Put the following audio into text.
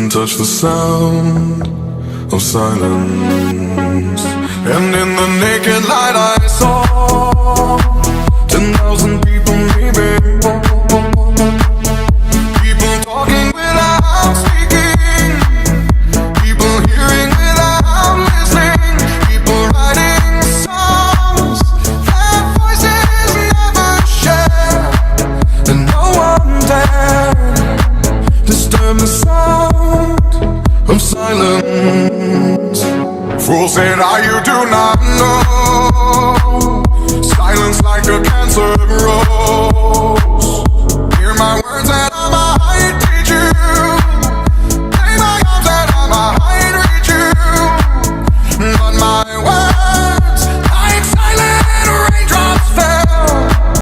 couldn't touch the sound of silence. And in the naked light I saw 10,000 people maybe, people talking without speaking, people hearing without listening, people writing songs that voices never share, and no one dared disturb the sound of silence. Fool said, you do not know. Silence like a cancer grows.